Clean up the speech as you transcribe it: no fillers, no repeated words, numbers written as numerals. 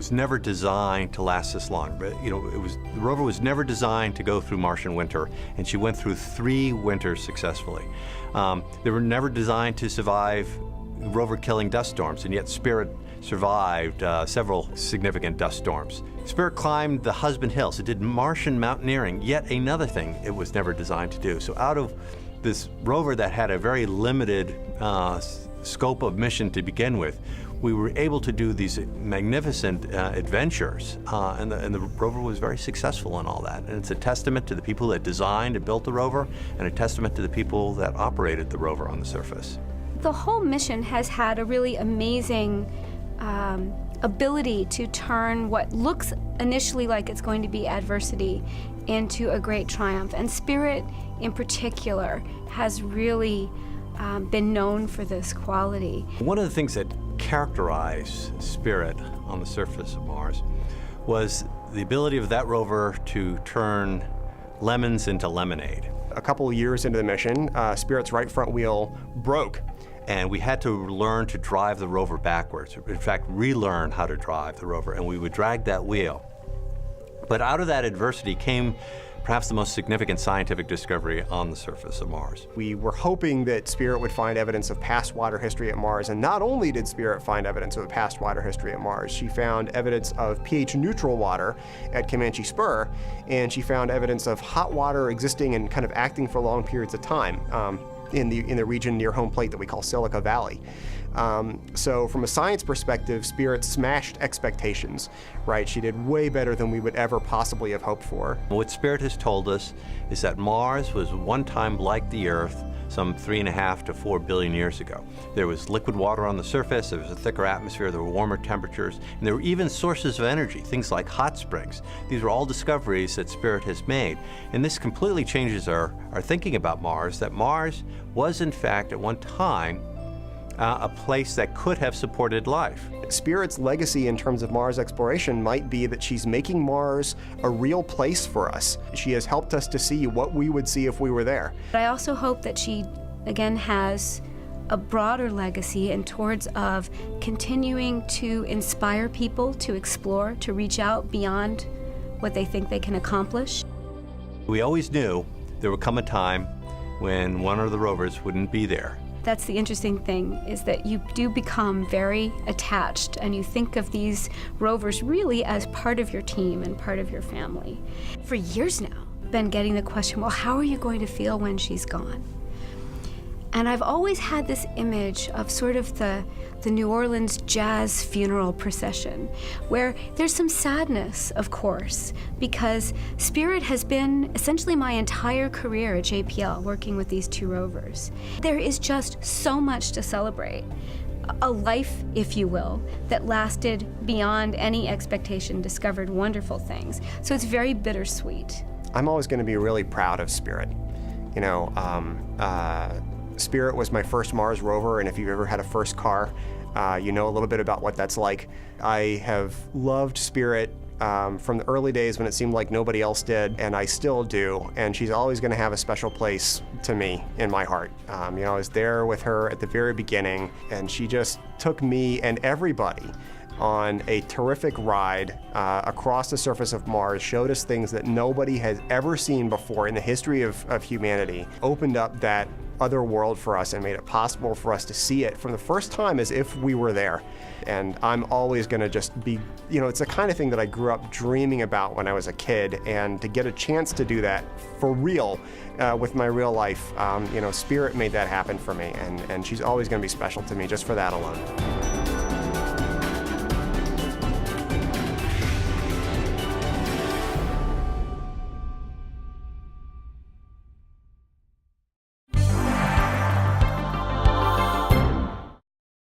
was never designed to last this long. But, the rover was never designed to go through Martian winter, and she went through 3 winters successfully. They were never designed to survive rover-killing dust storms, and yet Spirit survived several significant dust storms. Spirit climbed the Husband Hills. It did Martian mountaineering, yet another thing it was never designed to do. So out of this rover that had a very limited scope of mission to begin with, we were able to do these magnificent adventures, and the rover was very successful in all that. And it's a testament to the people that designed and built the rover, and a testament to the people that operated the rover on the surface. The whole mission has had a really amazing ability to turn what looks initially like it's going to be adversity into a great triumph. And Spirit, in particular, has really been known for this quality. One of the things that characterized Spirit on the surface of Mars was the ability of that rover to turn lemons into lemonade. A couple of years into the mission, Spirit's right front wheel broke. And we had to learn to drive the rover backwards. In fact, relearn how to drive the rover, and we would drag that wheel. But out of that adversity came perhaps the most significant scientific discovery on the surface of Mars. We were hoping that Spirit would find evidence of past water history at Mars, and not only did Spirit find evidence of past water history at Mars, she found evidence of pH-neutral water at Comanche Spur, and she found evidence of hot water existing and kind of acting for long periods of time in the region near home plate that we call Silica Valley. So from a science perspective, Spirit smashed expectations, right? She did way better than we would ever possibly have hoped for. What Spirit has told us is that Mars was one time like the Earth some 3.5 to 4 billion years ago. There was liquid water on the surface, there was a thicker atmosphere, there were warmer temperatures, and there were even sources of energy, things like hot springs. These are all discoveries that Spirit has made. And this completely changes our thinking about Mars, that Mars was in fact at one time a place that could have supported life. Spirit's legacy in terms of Mars exploration might be that she's making Mars a real place for us. She has helped us to see what we would see if we were there. But I also hope that she, again, has a broader legacy in towards of continuing to inspire people to explore, to reach out beyond what they think they can accomplish. We always knew there would come a time when one of the rovers wouldn't be there. That's the interesting thing, is that you do become very attached, and you think of these rovers really as part of your team and part of your family. For years now, I've been getting the question, well, how are you going to feel when she's gone? And I've always had this image of sort of the New Orleans jazz funeral procession, where there's some sadness, of course, because Spirit has been essentially my entire career at JPL working with these 2 rovers. There is just so much to celebrate. A life, if you will, that lasted beyond any expectation, discovered wonderful things. So it's very bittersweet. I'm always going to be really proud of Spirit. You know, Spirit was my first Mars rover, and if you've ever had a first car, you know a little bit about what that's like. I have loved Spirit from the early days when it seemed like nobody else did, and I still do, and she's always going to have a special place to me in my heart. You know, I was there with her at the very beginning, and she just took me and everybody on a terrific ride across the surface of Mars, showed us things that nobody has ever seen before in the history of humanity, opened up that other world for us and made it possible for us to see it from the first time as if we were there. And I'm always going to just be, you know, it's the kind of thing that I grew up dreaming about when I was a kid, and to get a chance to do that for real with my real life, you know, Spirit made that happen for me, and she's always going to be special to me just for that alone.